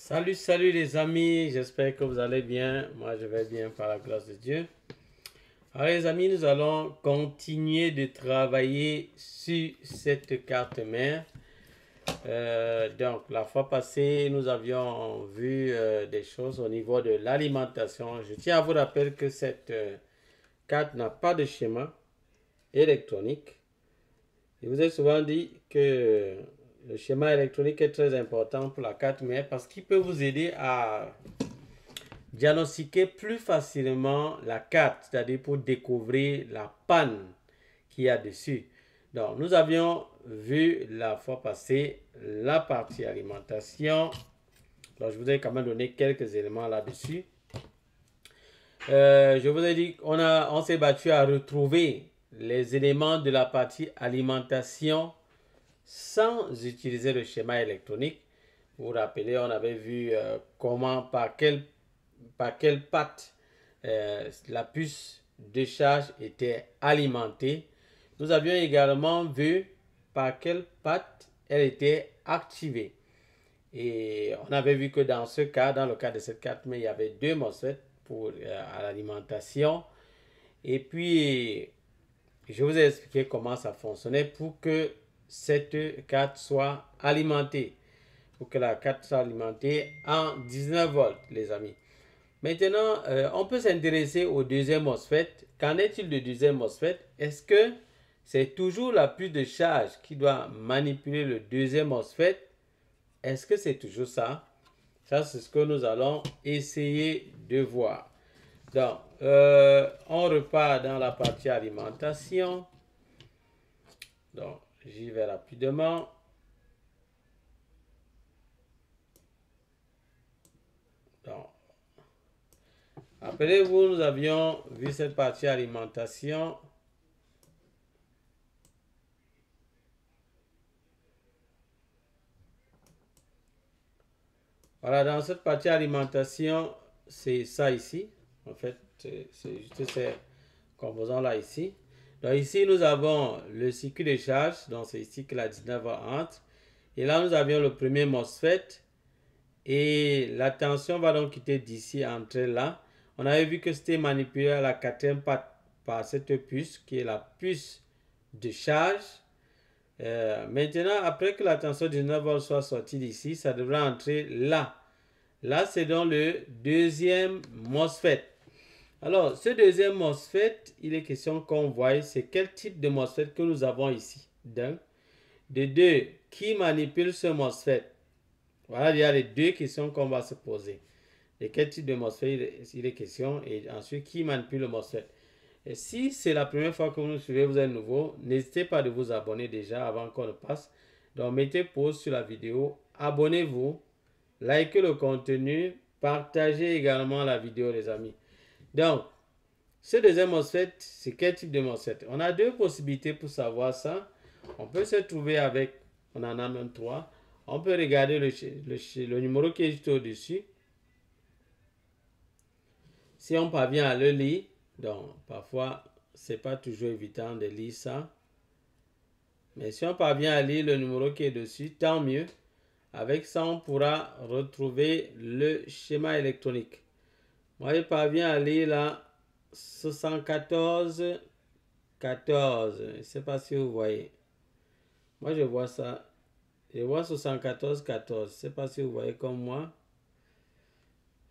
Salut, salut les amis, j'espère que vous allez bien. Moi, je vais bien par la grâce de Dieu. Alors les amis, nous allons continuer de travailler sur cette carte mère. Donc, la fois passée, nous avions vu des choses au niveau de l'alimentation. Je tiens à vous rappeler que cette carte n'a pas de schéma électronique. Je vous ai souvent dit que le schéma électronique est très important pour la carte mère parce qu'il peut vous aider à diagnostiquer plus facilement la carte, c'est-à-dire pour découvrir la panne qu'il y a dessus. Donc, nous avions vu la fois passée la partie alimentation. Donc, je vous ai quand même donné quelques éléments là-dessus. Je vous ai dit qu'on s'est battu à retrouver les éléments de la partie alimentation sans utiliser le schéma électronique. Vous vous rappelez, on avait vu comment, par quelle patte la puce de charge était alimentée. Nous avions également vu par quelle patte elle était activée. Et on avait vu que dans ce cas, dans le cas de cette carte, mais il y avait deux MOSFET pour à l'alimentation. Et puis, je vous ai expliqué comment ça fonctionnait pour que cette carte soit alimentée. Pour que la carte soit alimentée en 19 volts, les amis. Maintenant, on peut s'intéresser au deuxième MOSFET. Qu'en est-il du deuxième MOSFET? Est-ce que c'est toujours la puce de charge qui doit manipuler le deuxième MOSFET? Est-ce que c'est toujours ça? Ça, c'est ce que nous allons essayer de voir. Donc, on repart dans la partie alimentation. Donc, j'y vais rapidement. Donc, rappelez-vous, nous avions vu cette partie alimentation. Voilà, dans cette partie alimentation, c'est ça ici. En fait, c'est juste ces composants-là ici. Donc ici, nous avons le circuit de charge. Donc c'est ici que la 19 entre. Et là, nous avions le premier MOSFET. Et la tension va donc quitter d'ici, entrer là. On avait vu que c'était manipulé à la quatrième patte par cette puce, qui est la puce de charge. Maintenant, après que la tension 19 volts soit sortie d'ici, ça devrait entrer là. Là, c'est dans le deuxième MOSFET. Alors, ce deuxième MOSFET, il est question qu'on voit, c'est quel type de MOSFET que nous avons ici. D'un. De deux, qui manipule ce MOSFET? Voilà, il y a les deux questions qu'on va se poser. De quel type de MOSFET il est question et ensuite, qui manipule le MOSFET? Et si c'est la première fois que vous nous suivez, vous êtes nouveau, n'hésitez pas de vous abonner déjà avant qu'on ne passe. Donc, mettez pause sur la vidéo, abonnez-vous, likez le contenu, partagez également la vidéo, les amis. Donc, ce deuxième MOSFET, c'est quel type de MOSFET? On a deux possibilités pour savoir ça. On peut se trouver avec, on en a même trois. On peut regarder le numéro qui est juste au-dessus. Si on parvient à le lire, donc parfois, c'est pas toujours évident de lire ça. Mais si on parvient à lire le numéro qui est dessus, tant mieux. Avec ça, on pourra retrouver le schéma électronique. Moi, je parviens à lire là 74 14. Je ne sais pas si vous voyez. Moi, je vois ça. Je vois 74 14. Je ne sais pas si vous voyez comme moi.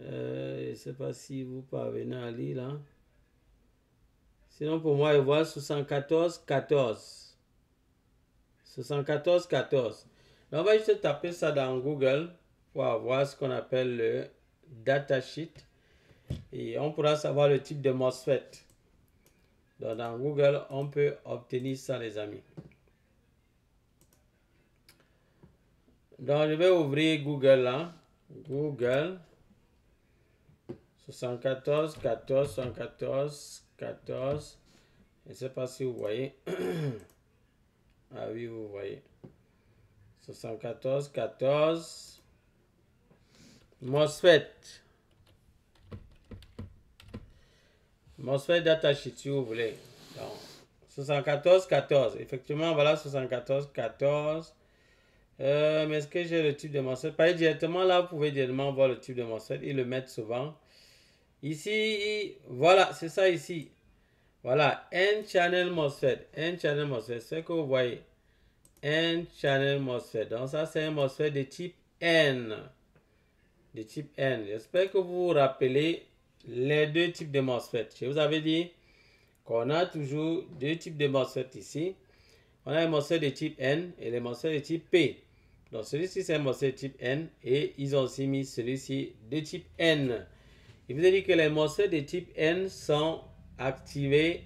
Je ne sais pas si vous parvenez à lire là. Sinon, pour moi, je vois 74 14. 74 14. Donc, on va juste taper ça dans Google pour avoir ce qu'on appelle le datasheet. Et on pourra savoir le type de MOSFET. Donc, dans Google, on peut obtenir ça, les amis. Donc, je vais ouvrir Google là. Google 74 14 74 14. Je ne sais pas si vous voyez. Ah oui, vous voyez. 74 14. MOSFET. MOSFET datasheet si vous voulez. Donc, 74 14. Effectivement, voilà 74 14. Mais est-ce que j'ai le type de MOSFET? Pas directement là, vous pouvez directement voir le type de MOSFET. Ils le mettent souvent. Ici, voilà, c'est ça ici. Voilà, N-channel MOSFET. N-channel MOSFET, c'est ce que vous voyez. N-channel MOSFET. Donc ça, c'est un MOSFET de type N. De type N. J'espère que vous vous rappelez les deux types de MOSFET. Je vous avais dit qu'on a toujours deux types de MOSFET ici. On a un MOSFET de type N et les MOSFET de type P. Donc celui-ci, c'est un MOSFET de type N et ils ont aussi mis celui-ci de type N. Il vous a dit que les MOSFET de type N sont activés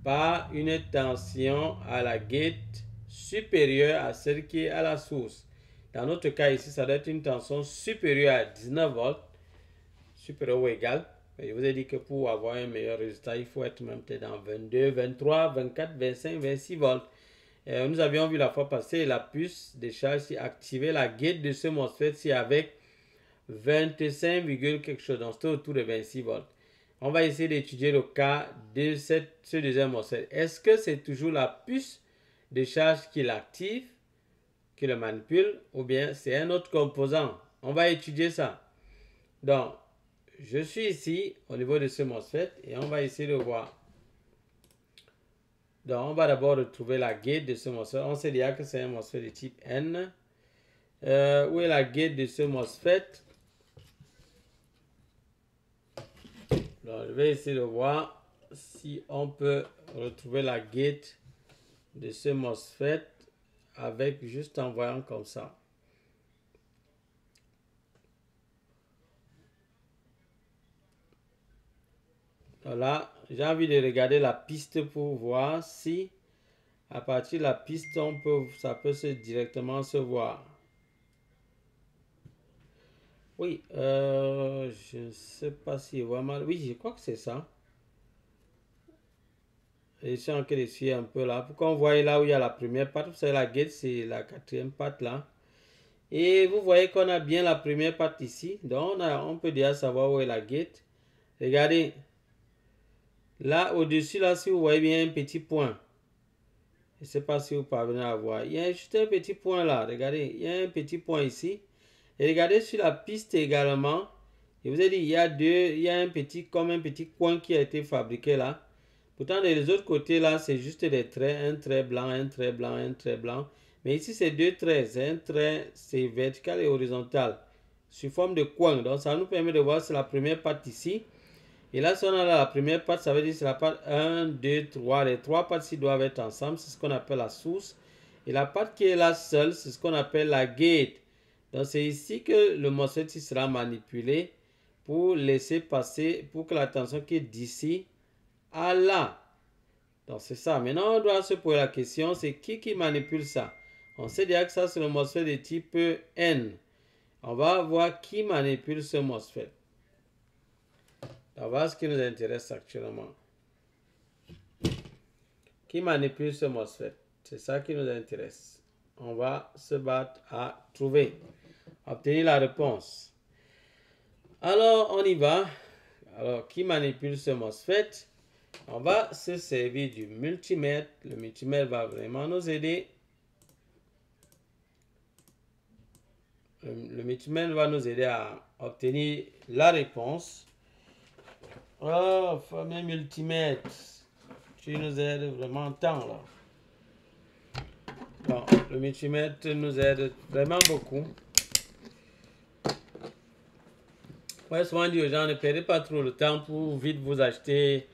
par une tension à la gate supérieure à celle qui est à la source. Dans notre cas ici, ça doit être une tension supérieure à 19 volts, supérieure ou égale. Je vous ai dit que pour avoir un meilleur résultat, il faut être même dans 22, 23, 24, 25, 26 volts. Nous avions vu la fois passée la puce de charge si activer la gate de ce MOSFET si avec 25, quelque chose, donc c'est autour de 26 volts. On va essayer d'étudier le cas de ce deuxième MOSFET. Est-ce que c'est toujours la puce de charge qui l'active, qui le manipule, ou bien c'est un autre composant? On va étudier ça. Donc, je suis ici au niveau de ce MOSFET et on va essayer de voir. Donc, on va d'abord retrouver la gate de ce MOSFET. On sait déjà que c'est un MOSFET de type N. Où est la gate de ce MOSFET? Donc, je vais essayer de voir si on peut retrouver la gate de ce MOSFET avec juste en voyant comme ça. Voilà, j'ai envie de regarder la piste pour voir si à partir de la piste ça peut directement se voir. Oui, je ne sais pas si vraiment. Oui, je crois que c'est ça. Je suis en train de suivre un peu là. Pour qu'on voit là où il y a la première patte, vous savez, la gate, c'est la quatrième patte là. Et vous voyez qu'on a bien la première patte ici. Donc, on peut déjà savoir où est la gate. Regardez. Là, au-dessus, là, si vous voyez bien un petit point. Je ne sais pas si vous parvenez à voir. Il y a juste un petit point là. Regardez, il y a un petit point ici. Et regardez sur la piste également. Je vous ai dit, il y a un petit coin qui a été fabriqué là. Pourtant, des autres côtés là, c'est juste des traits. Un trait blanc, un trait blanc, un trait blanc. Mais ici, c'est deux traits. C'est un trait, c'est vertical et horizontal. Sous forme de coin. Donc, ça nous permet de voir, c'est la première patte ici. Et là, si on a la première patte, ça veut dire que c'est la patte 1, 2, 3. Les trois pattes ci doivent être ensemble. C'est ce qu'on appelle la source. Et la patte qui est là seule, c'est ce qu'on appelle la gate. Donc, c'est ici que le MOSFET sera manipulé pour laisser passer, pour que la tension qui est d'ici à là. Donc, c'est ça. Maintenant, on doit se poser la question, c'est qui manipule ça? On sait déjà que ça, c'est le MOSFET de type N. On va voir qui manipule ce MOSFET. On va voir ce qui nous intéresse actuellement. Qui manipule ce MOSFET? C'est ça qui nous intéresse. On va se battre à trouver, obtenir la réponse. Alors, on y va. Alors, qui manipule ce MOSFET? On va se servir du multimètre. Le multimètre va vraiment nous aider. Le multimètre va nous aider à obtenir la réponse. Oh, fameux multimètre. Tu nous aides vraiment tant là. Bon, le multimètre nous aide vraiment beaucoup. Moi, souvent dit aux gens, ne perdez pas trop le temps pour vite vous acheter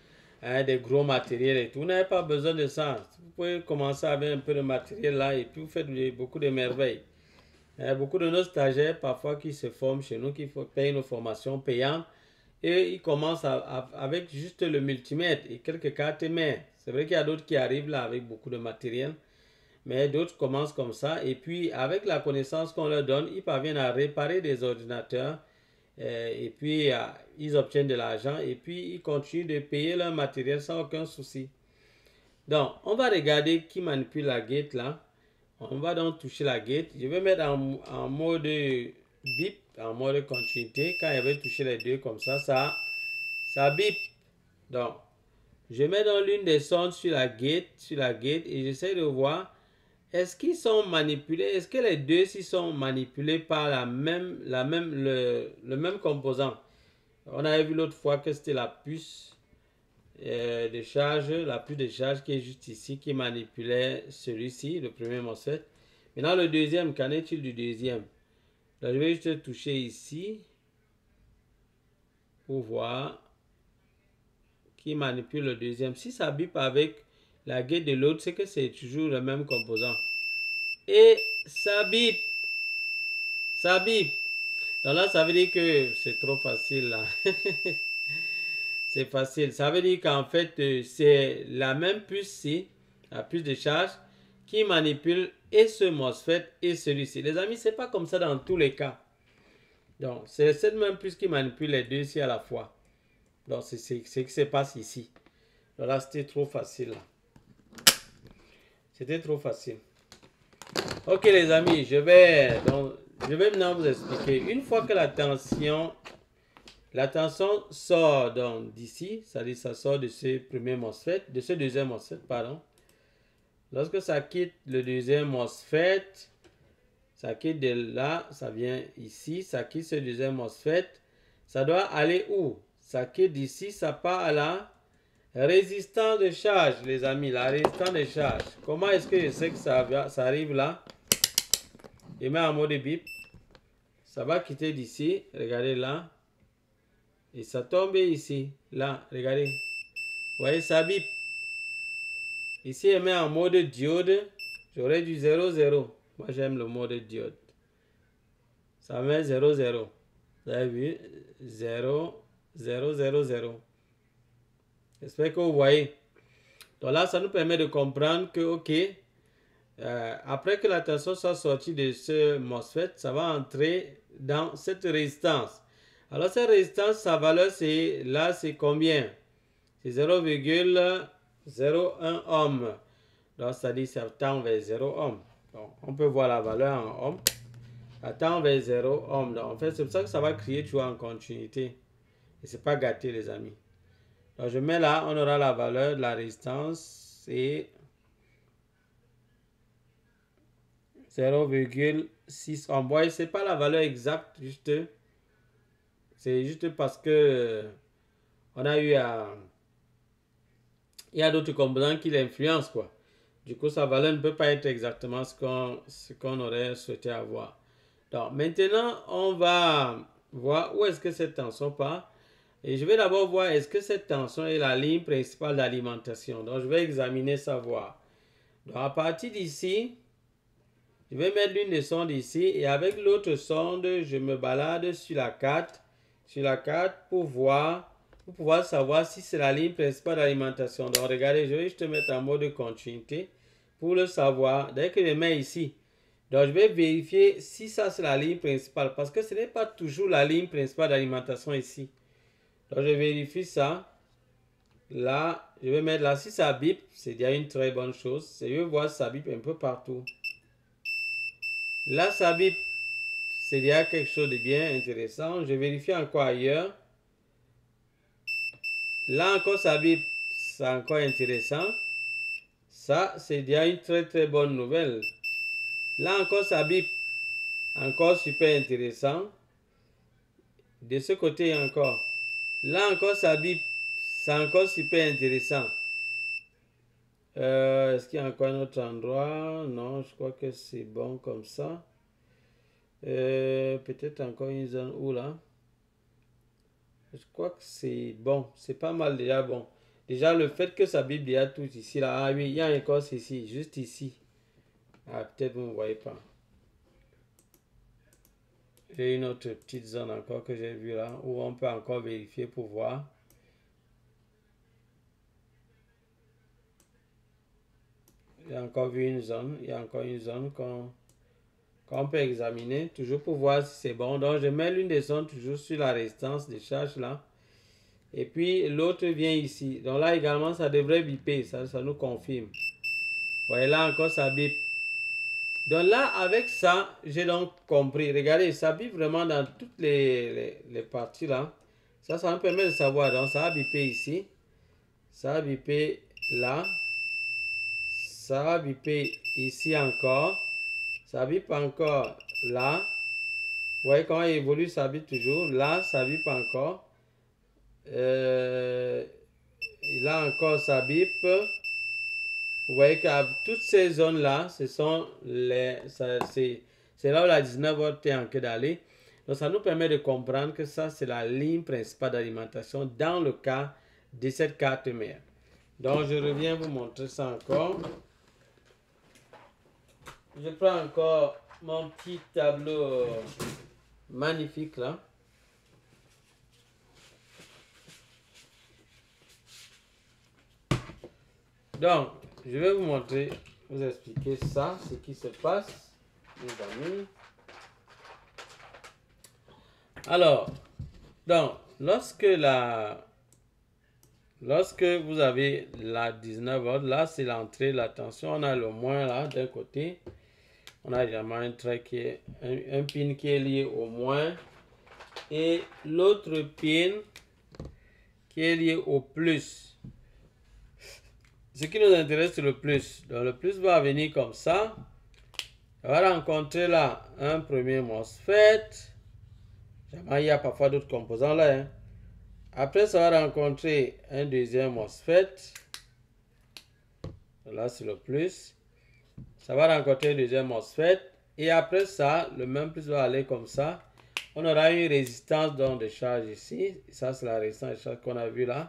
des gros matériels et tout. Vous n'avez pas besoin de ça. Vous pouvez commencer avec un peu de matériel là et puis vous faites beaucoup de merveilles. Il y a beaucoup de nos stagiaires parfois qui se forment chez nous, qui payent nos formations payantes. Et ils commencent avec juste le multimètre et quelques cartes mères. C'est vrai qu'il y a d'autres qui arrivent là avec beaucoup de matériel. Mais d'autres commencent comme ça. Et puis, avec la connaissance qu'on leur donne, ils parviennent à réparer des ordinateurs. Et puis, ils obtiennent de l'argent. Et puis, ils continuent de payer leur matériel sans aucun souci. Donc, on va regarder qui manipule la gate là. On va donc toucher la gate. Je vais mettre en mode bip, en mode continuité. Quand je vais toucher les deux comme ça, ça bip. Donc, je mets dans l'une des sondes sur la gate et j'essaie de voir est-ce qu'ils sont manipulés? Est-ce que les deux s'ils sont manipulés par le même composant? On avait vu l'autre fois que c'était la puce de charge, la puce de charge qui est juste ici, qui manipulait celui-ci, le premier MOSFET. Maintenant, le deuxième, qu'en est-il du deuxième? Donc, je vais juste toucher ici pour voir qui manipule le deuxième. Si ça bip avec la gate de l'autre, c'est que c'est toujours le même composant. Et ça bip. Ça bip. Donc là, ça veut dire que c'est trop facile là. C'est facile. Ça veut dire qu'en fait, c'est la même puce ici, la puce de charge, qui manipule et ce MOSFET et celui-ci. Les amis, c'est pas comme ça dans tous les cas. Donc, c'est cette même puce qui manipule les deux ici à la fois. Donc, c'est ce qui se passe ici. Donc là, c'était trop facile. C'était trop facile. Ok, les amis, je vais maintenant vous expliquer. Une fois que la tension sort d'ici, c'est-à-dire ça sort de ce premier MOSFET, de ce deuxième MOSFET, pardon. Lorsque ça quitte le deuxième MOSFET, ça quitte de là, ça vient ici, ça quitte ce deuxième MOSFET, ça doit aller où? Ça quitte d'ici, ça part à la résistance de charge, les amis, la résistance de charge. Comment est-ce que je sais que ça arrive là? Je mets en mode bip. Ça va quitter d'ici, regardez là. Et ça tombe ici, là, regardez. Vous voyez, ça bip. Ici, je mets en mode diode. J'aurais du 0, 0. Moi, j'aime le mode diode. Ça met 0, 0. Vous avez vu? 0, 0, 0, 0. J'espère que vous voyez. Donc là, ça nous permet de comprendre que, ok, après que la tension soit sortie de ce MOSFET, ça va entrer dans cette résistance. Alors, cette résistance, sa valeur, c'est là, c'est combien? C'est 0,01 ohm. Donc, ça dit ça tend vers 0 ohm. Donc, on peut voir la valeur en ohm. Ça tend vers 0 ohm. Donc, en fait, c'est pour ça que ça va crier toujours en continuité. Et c'est pas gâté, les amis. Donc, je mets là, on aura la valeur de la résistance. C'est 0,6 ohm. Bon, c'est pas la valeur exacte, juste. C'est juste parce que on a eu à... Il y a d'autres composants qui l'influencent, quoi. Du coup, sa valeur ne peut pas être exactement ce qu'on aurait souhaité avoir. Donc, maintenant, on va voir où est-ce que cette tension part. Et je vais d'abord voir est-ce que cette tension est la ligne principale d'alimentation. Donc, je vais examiner ça, voir. Donc, à partir d'ici, je vais mettre l'une des sondes ici. Et avec l'autre sonde, je me balade sur la carte. Pour pouvoir savoir si c'est la ligne principale d'alimentation. Donc, regardez, je vais juste mettre en mode continuité pour le savoir. Dès que je mets ici, donc je vais vérifier si ça c'est la ligne principale parce que ce n'est pas toujours la ligne principale d'alimentation ici. Donc, je vérifie ça. Là, je vais mettre là, si ça bip, c'est déjà une très bonne chose. Je vais voir si ça bip un peu partout. Là, ça bip, c'est déjà quelque chose de bien intéressant. Je vérifie encore ailleurs. Là encore, ça bip, c'est encore intéressant. Ça, c'est déjà une très très bonne nouvelle. Là encore, ça bip, encore super intéressant. De ce côté encore. Là encore, ça bip, c'est encore super intéressant. Est-ce qu'il y a encore un autre endroit? Non, je crois que c'est bon comme ça. Peut-être encore une zone où là? Je crois que c'est bon. C'est pas mal déjà bon. Déjà, le fait que ça bip déjà tout ici, là. Ah oui, il y a encore ici, juste ici. Ah, peut-être vous ne voyez pas. J'ai une autre petite zone encore que j'ai vue là, où on peut encore vérifier pour voir. Il y a encore vu une zone. Il y a encore une zone qu'on peut examiner, toujours pour voir si c'est bon. Donc, je mets l'une des zones toujours sur la résistance de charge là. Et puis, l'autre vient ici. Donc là également, ça devrait biper. Ça nous confirme. Vous voyez là encore, ça bip. Donc là, avec ça, j'ai donc compris. Regardez, ça bip vraiment dans toutes les parties là. Ça me permet de savoir. Donc ça a bipé ici. Ça a bipé là. ça va biper ici encore. Ça bip encore là. Vous voyez comment il évolue, ça bip toujours. Là, ça bip encore. Et là encore, ça bip. Vous voyez qu'à toutes ces zones-là, ce sont les... C'est là où la 19 volts est en train d'aller. Donc, ça nous permet de comprendre que ça, c'est la ligne principale d'alimentation dans le cas de cette carte mère. Donc, je reviens vous montrer ça encore. Je prends encore mon petit tableau magnifique là. Donc, je vais vous montrer, vous expliquer ça, ce qui se passe, mes amis. Alors, donc, lorsque vous avez la 19 volts, là c'est l'entrée, la tension, on a le moins là d'un côté, on a également un trait qui est un pin qui est lié au moins et l'autre pin qui est lié au plus. Ce qui nous intéresse c'est le plus. Donc le plus va venir comme ça. On va rencontrer là un premier MOSFET. Il y a parfois d'autres composants là. Hein. Après, ça va rencontrer un deuxième MOSFET. Là, c'est le plus. Ça va rencontrer un deuxième MOSFET. Et après ça, le même plus va aller comme ça. On aura une résistance donc de charge ici. Ça, c'est la résistance de charge qu'on a vu là.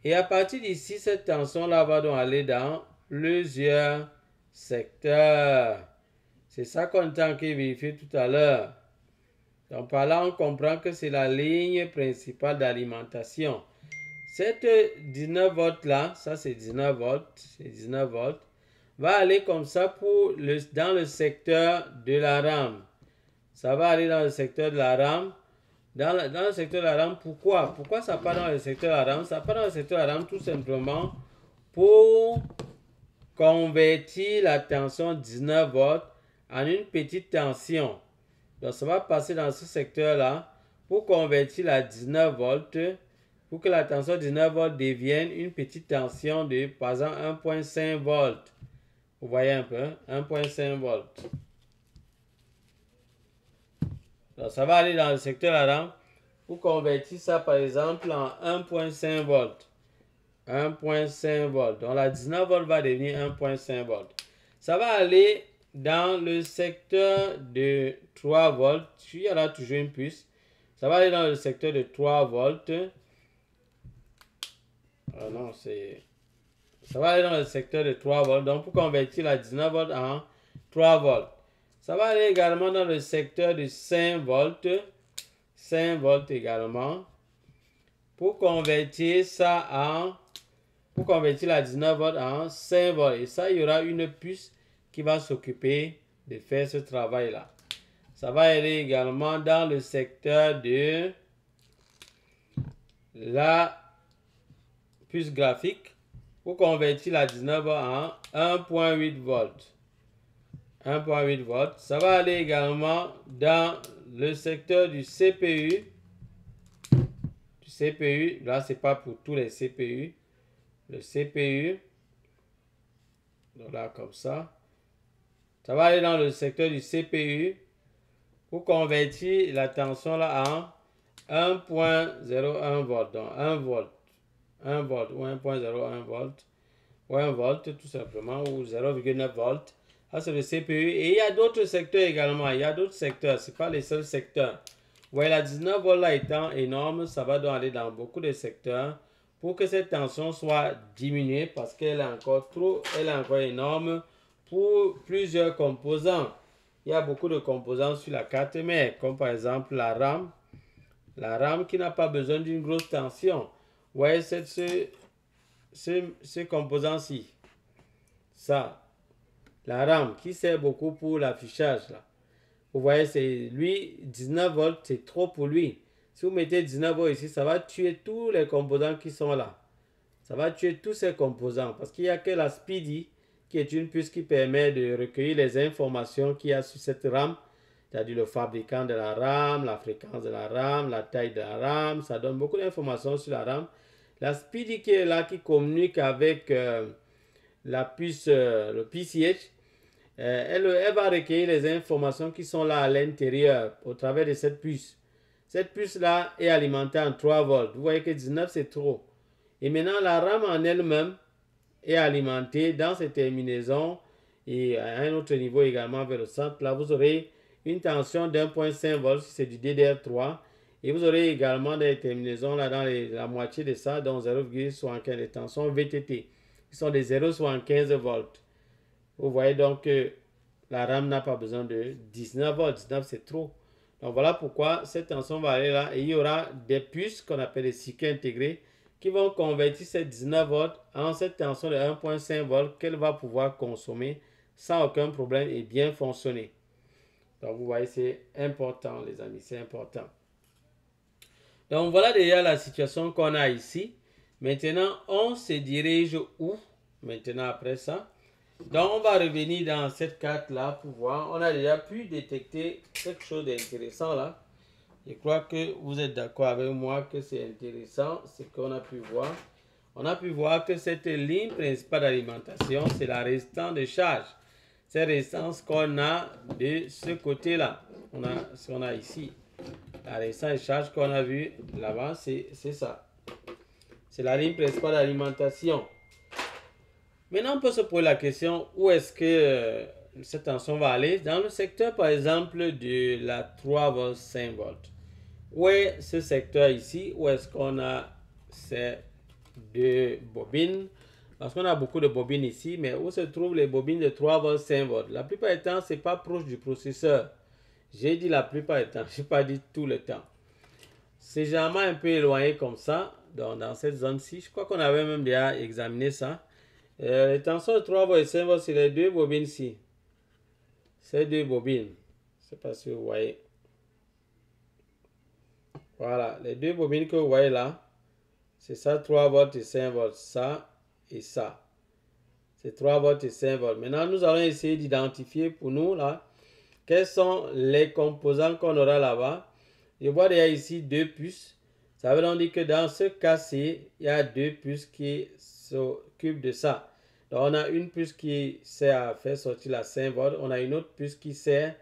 Et à partir d'ici, cette tension-là va donc aller dans plusieurs secteurs. C'est ça qu'on est en train de vérifier tout à l'heure. Donc par là, on comprend que c'est la ligne principale d'alimentation. Cette 19 volts là, ça c'est 19 volts, c'est 19 volts, va aller comme ça dans le secteur de la rame. Ça va aller dans le secteur de la rame. Dans le secteur de la rame, pourquoi? Pourquoi ça part dans le secteur de la rame? Ça part dans le secteur de la rame tout simplement pour convertir la tension 19 volts en une petite tension. Donc ça va passer dans ce secteur-là pour convertir la 19 volts, pour que la tension 19 volts devienne une petite tension de, par exemple, 1.5 volts. Vous voyez un peu, 1.5 volts. Donc ça va aller dans le secteur là pour convertir ça par exemple en 1.5 volts. 1.5 volts. Donc la 19 volts va devenir 1.5 volts. Ça va aller dans le secteur de 3 volts. Il y aura toujours une puce. Ça va aller dans le secteur de 3 volts. Ah non, ça va aller dans le secteur de 3 volts. Donc pour convertir la 19 volts en 3 volts. Ça va aller également dans le secteur de 5 volts. 5 volts également. Pour convertir pour convertir la 19 volts en 5 volts. Et ça, il y aura une puce qui va s'occuper de faire ce travail-là. Ça va aller également dans le secteur de la puce graphique pour convertir la 19 volts en 1.8 volts. 1.8 volts. Ça va aller également dans le secteur du CPU. Là, c'est pas pour tous les CPU. Le CPU. Donc là, comme ça. Ça va aller dans le secteur du CPU pour convertir la tension là en 1.01 volt. Donc 1 volt. 1 volt ou 1.01 volt. Ou 1 volt tout simplement ou 0,9 volts. Ça c'est le CPU. Et il y a d'autres secteurs également. Il y a d'autres secteurs. Ce n'est pas les seuls secteurs. Vous voyez la 19 volts là étant énorme, ça va donc aller dans beaucoup de secteurs pour que cette tension soit diminuée parce qu'elle est encore énorme pour plusieurs composants. Il y a beaucoup de composants sur la carte mère, comme par exemple la RAM. La RAM qui n'a pas besoin d'une grosse tension. Vous voyez ce composant-ci. Ça. La RAM qui sert beaucoup pour l'affichage là. Vous voyez, c'est lui, 19 volts, c'est trop pour lui. Si vous mettez 19 volts ici, ça va tuer tous les composants qui sont là. Ça va tuer tous ces composants parce qu'il n'y a que la Speedy qui est une puce qui permet de recueillir les informations qu'il y a sur cette RAM. C'est-à-dire le fabricant de la RAM, la fréquence de la RAM, la taille de la RAM. Ça donne beaucoup d'informations sur la RAM. La Speedy qui est là, qui communique avec la puce, le PCH, elle va recueillir les informations qui sont là à l'intérieur au travers de cette puce. Cette puce-là est alimentée en 3 volts. Vous voyez que 19 c'est trop. Et maintenant la RAM en elle-même est alimentée dans ces terminaisons et à un autre niveau également vers le centre. Là vous aurez une tension d'1.5 volts si c'est du DDR3. Et vous aurez également des terminaisons là dans la moitié de ça, donc 0,75 de tension VTT, qui sont des 0,75 volts. Vous voyez donc que la RAM n'a pas besoin de 19 volts. 19 c'est trop. Donc voilà pourquoi cette tension va aller là et il y aura des puces qu'on appelle des circuits intégrés qui vont convertir ces 19 volts en cette tension de 1.5 volts qu'elle va pouvoir consommer sans aucun problème et bien fonctionner. Donc vous voyez, c'est important les amis, c'est important. Donc voilà déjà la situation qu'on a ici. Maintenant, on se dirige où? Maintenant après ça. Donc on va revenir dans cette carte là pour voir. On a déjà pu détecter quelque chose d'intéressant là. Je crois que vous êtes d'accord avec moi que c'est intéressant ce qu'on a pu voir. On a pu voir que cette ligne principale d'alimentation, c'est la résistance de charge. C'est la résistance qu'on a de ce côté-là. On a ce qu'on a ici. La résistance de charge qu'on a vu là-bas, c'est ça. C'est la ligne principale d'alimentation. Maintenant, on peut se poser la question, où est-ce que cette tension va aller? Dans le secteur, par exemple, de la 3 volts, 5 volts. Où est ce secteur ici? Où est-ce qu'on a ces deux bobines? Parce qu'on a beaucoup de bobines ici, mais où se trouvent les bobines de 3 volts, 5 volts? La plupart du temps, ce n'est pas proche du processeur. J'ai dit la plupart du temps, je n'ai pas dit tout le temps. C'est généralement un peu éloigné comme ça, dans cette zone-ci. Je crois qu'on avait même déjà examiné ça. Les tensions de 3 volts et 5 volts, c'est les deux bobines-ci. Ces deux bobines. Je ne sais pas si vous voyez. Voilà, les deux bobines que vous voyez là, c'est ça, 3 volts et 5 volts. Ça et ça. C'est 3 volts et 5 volts. Maintenant, nous allons essayer d'identifier pour nous là, quels sont les composants qu'on aura là-bas. Je vois déjà ici deux puces. Ça veut donc dire que dans ce cas-ci, il y a deux puces qui s'occupent de ça. Donc, on a une puce qui sert à faire sortir la 5 volts. On a une autre puce qui sert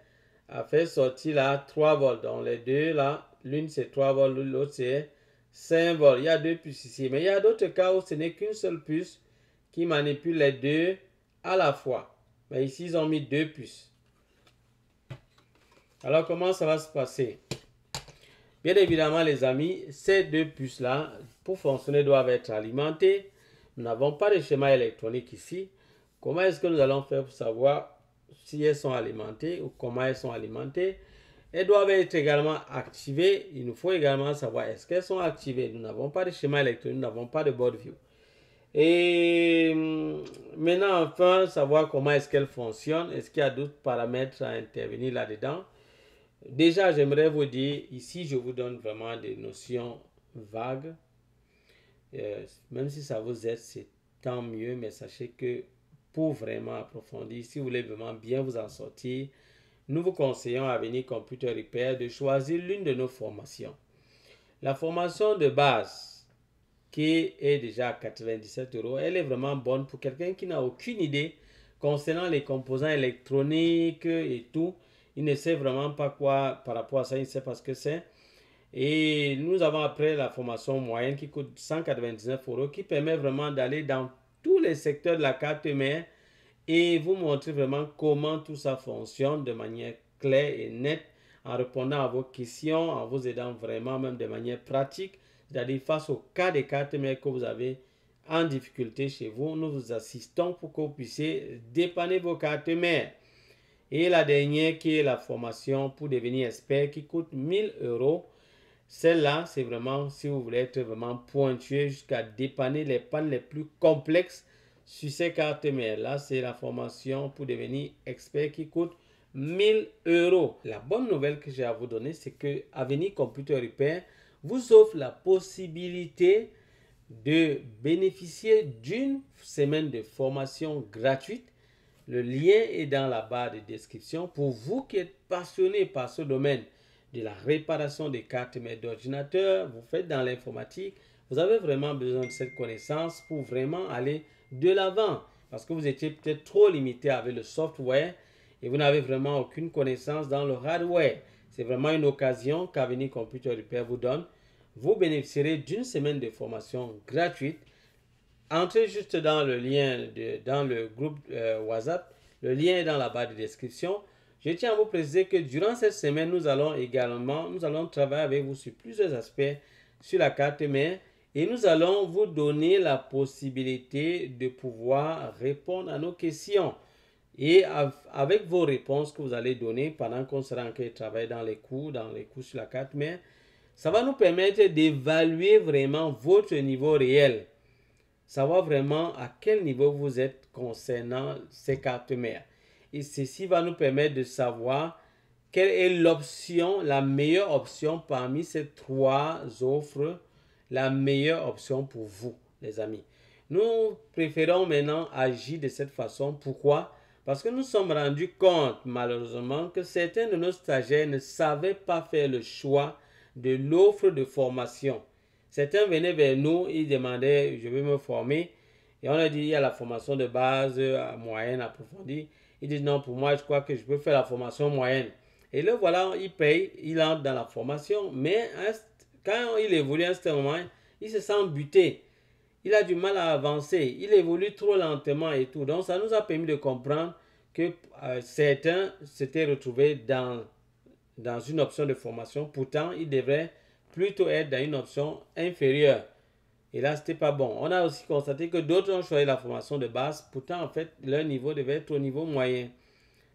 à faire sortir la 3 volts. Donc, les deux là, l'une c'est 3 volts, l'autre c'est 5 volts. Il y a deux puces ici. Mais il y a d'autres cas où ce n'est qu'une seule puce qui manipule les deux à la fois. Mais ici, ils ont mis deux puces. Alors, comment ça va se passer? Bien évidemment, les amis, ces deux puces-là, pour fonctionner, doivent être alimentées. Nous n'avons pas de schéma électronique ici. Comment est-ce que nous allons faire pour savoir si elles sont alimentées ou comment elles sont alimentées? Elles doivent être également activées. Il nous faut également savoir est-ce qu'elles sont activées. Nous n'avons pas de schéma électronique, nous n'avons pas de board view. Et maintenant, enfin, savoir comment est-ce qu'elles fonctionnent. Est-ce qu'il y a d'autres paramètres à intervenir là-dedans? Déjà, j'aimerais vous dire, ici, je vous donne vraiment des notions vagues. Même si ça vous aide, c'est tant mieux, mais sachez que pour vraiment approfondir, si vous voulez vraiment bien vous en sortir, nous vous conseillons à Avenir Computer Repair de choisir l'une de nos formations. La formation de base, qui est déjà à 97 €, elle est vraiment bonne pour quelqu'un qui n'a aucune idée concernant les composants électroniques et tout. Il ne sait vraiment pas quoi par rapport à ça, il ne sait pas ce que c'est. Et nous avons après la formation moyenne qui coûte 199 € qui permet vraiment d'aller dans tous les secteurs de la carte mère et vous montrer vraiment comment tout ça fonctionne de manière claire et nette en répondant à vos questions, en vous aidant vraiment même de manière pratique, c'est-à-dire face au cas des cartes mères que vous avez en difficulté chez vous, nous vous assistons pour que vous puissiez dépanner vos cartes mères. Et la dernière qui est la formation pour devenir expert qui coûte 1000 €. Celle-là, c'est vraiment si vous voulez être vraiment pointueux jusqu'à dépanner les pannes les plus complexes sur ces cartes mères. Là, c'est la formation pour devenir expert qui coûte 1000 €. La bonne nouvelle que j'ai à vous donner, c'est que Avenir Computer Repair vous offre la possibilité de bénéficier d'une semaine de formation gratuite. Le lien est dans la barre de description. Pour vous qui êtes passionné par ce domaine de la réparation des cartes mères d'ordinateur, vous faites dans l'informatique, vous avez vraiment besoin de cette connaissance pour vraiment aller de l'avant. parce que vous étiez peut-être trop limité avec le software et vous n'avez vraiment aucune connaissance dans le hardware. C'est vraiment une occasion qu'Avenir Computer Repair vous donne. Vous bénéficierez d'une semaine de formation gratuite. Entrez juste dans le lien, dans le groupe WhatsApp. Le lien est dans la barre de description. Je tiens à vous préciser que durant cette semaine, nous allons travailler avec vous sur plusieurs aspects sur la carte mère et nous allons vous donner la possibilité de pouvoir répondre à nos questions. Et avec vos réponses que vous allez donner pendant qu'on sera en train de travailler dans les cours sur la carte mère, ça va nous permettre d'évaluer vraiment votre niveau réel. Savoir vraiment à quel niveau vous êtes concernant ces cartes mères. Et ceci va nous permettre de savoir quelle est l'option, la meilleure option parmi ces trois offres, la meilleure option pour vous, les amis. Nous préférons maintenant agir de cette façon. Pourquoi? Parce que nous sommes rendus compte, malheureusement, que certains de nos stagiaires ne savaient pas faire le choix de l'offre de formation. Certains venaient vers nous, ils demandaient, je veux me former. Et on leur dit, il y a la formation de base, moyenne, approfondie. Ils disent, non, pour moi, je crois que je peux faire la formation moyenne. Et là, voilà, il paye, il entre dans la formation. Mais quand il évolue à un certain moment, il se sent buté. Il a du mal à avancer. Il évolue trop lentement et tout. Donc, ça nous a permis de comprendre que certains s'étaient retrouvés dans une option de formation. Pourtant, ils devraient plutôt être dans une option inférieure. Et là, c'était pas bon. On a aussi constaté que d'autres ont choisi la formation de base. Pourtant, en fait, leur niveau devait être au niveau moyen.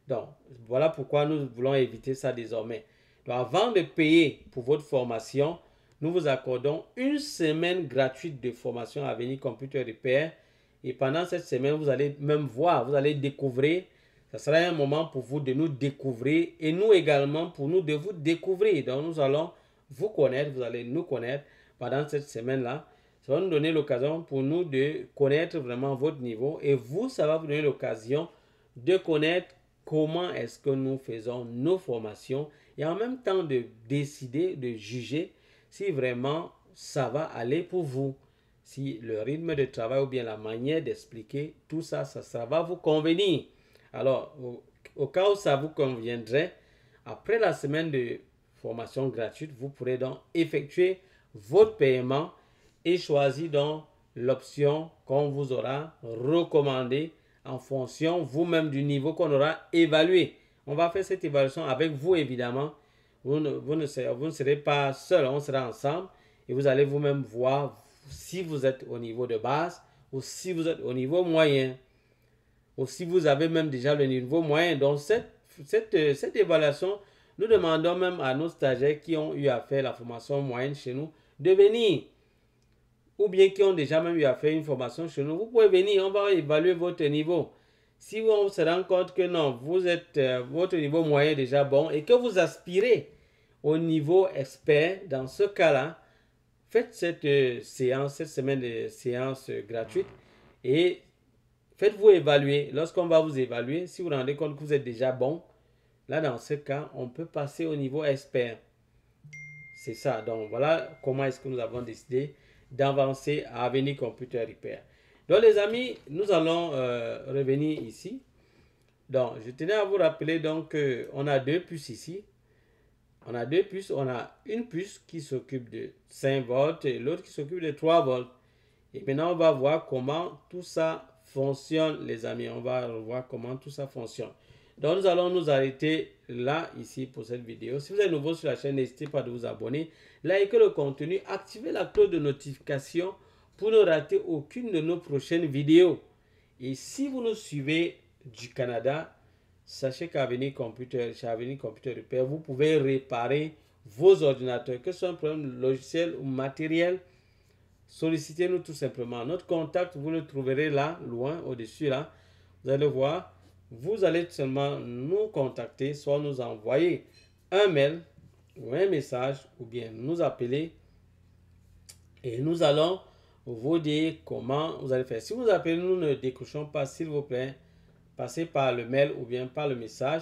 Donc, voilà pourquoi nous voulons éviter ça désormais. Donc, avant de payer pour votre formation, nous vous accordons une semaine gratuite de formation à Avenir Computer Repair. Et pendant cette semaine, vous allez même voir, vous allez découvrir. Ça sera un moment pour vous de nous découvrir et nous également pour nous de vous découvrir. Donc, nous allons vous connaître, vous allez nous connaître pendant cette semaine-là. Ça va nous donner l'occasion pour nous de connaître vraiment votre niveau et vous, ça va vous donner l'occasion de connaître comment est-ce que nous faisons nos formations et en même temps de décider, de juger si vraiment ça va aller pour vous. Si le rythme de travail ou bien la manière d'expliquer, tout ça, ça va vous convenir. Alors, au cas où ça vous conviendrait, après la semaine de formation gratuite, vous pourrez donc effectuer votre paiement et choisir donc l'option qu'on vous aura recommandée en fonction vous-même du niveau qu'on aura évalué. On va faire cette évaluation avec vous évidemment. Vous ne serez pas seul, on sera ensemble et vous allez vous-même voir si vous êtes au niveau de base ou si vous êtes au niveau moyen. Ou si vous avez même déjà le niveau moyen. Donc cette évaluation, nous demandons même à nos stagiaires qui ont eu à faire la formation moyenne chez nous de venir. Ou bien qui ont déjà même eu à faire une formation chez nous, vous pouvez venir, on va évaluer votre niveau. Si on se rend compte que non, vous êtes, votre niveau moyen est déjà bon et que vous aspirez au niveau expert, dans ce cas-là, faites cette semaine de séance gratuite et faites-vous évaluer. Lorsqu'on va vous évaluer, si vous vous rendez compte que vous êtes déjà bon, là dans ce cas, on peut passer au niveau expert. C'est ça. Donc voilà comment est-ce que nous avons décidé d'avancer à Avenir Computer Repair. Donc les amis, nous allons revenir ici. Donc je tenais à vous rappeler donc qu'on a deux puces ici. On a deux puces. On a une puce qui s'occupe de 5 volts et l'autre qui s'occupe de 3 volts. Et maintenant on va voir comment tout ça fonctionne les amis. On va voir comment tout ça fonctionne. Donc nous allons nous arrêter là, ici, pour cette vidéo. Si vous êtes nouveau sur la chaîne, n'hésitez pas à vous abonner, likez le contenu, activez la cloche de notification pour ne rater aucune de nos prochaines vidéos. Et si vous nous suivez du Canada, sachez qu'à Avenir Computer, chez Avenir Computer Repair, vous pouvez réparer vos ordinateurs, que ce soit un problème logiciel ou matériel. Sollicitez-nous tout simplement. Notre contact, vous le trouverez là, loin, au-dessus là. Vous allez voir. Vous allez seulement nous contacter, soit nous envoyer un mail ou un message ou bien nous appeler et nous allons vous dire comment vous allez faire. Si vous appelez, nous ne décrochons pas, s'il vous plaît, passez par le mail ou bien par le message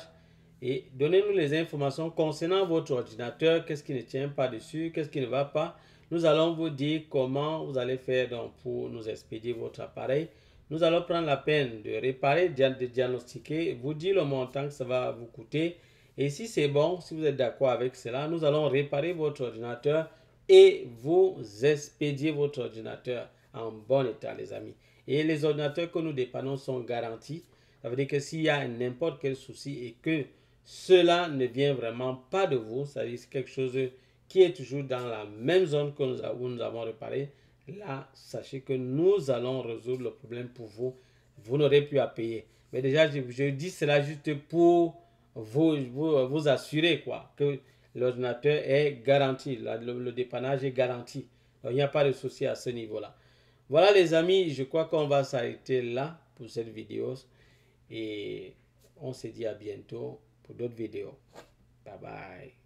et donnez-nous les informations concernant votre ordinateur, qu'est-ce qui ne tient pas dessus, qu'est-ce qui ne va pas. Nous allons vous dire comment vous allez faire donc pour nous expédier votre appareil nous allons prendre la peine de réparer, de diagnostiquer, vous dire le montant que ça va vous coûter. Et si c'est bon, si vous êtes d'accord avec cela, nous allons réparer votre ordinateur et vous expédier votre ordinateur en bon état, les amis. Et les ordinateurs que nous dépannons sont garantis. Ça veut dire que s'il y a n'importe quel souci et que cela ne vient vraiment pas de vous, ça veut dire que c'est quelque chose qui est toujours dans la même zone que où nous avons réparé, là, sachez que nous allons résoudre le problème pour vous. Vous n'aurez plus à payer. Mais déjà, je dis cela juste pour vous assurer quoi, que l'ordinateur est garanti, le dépannage est garanti. Donc, il n'y a pas de souci à ce niveau-là. Voilà les amis, je crois qu'on va s'arrêter là pour cette vidéo. Et on se dit à bientôt pour d'autres vidéos. Bye bye.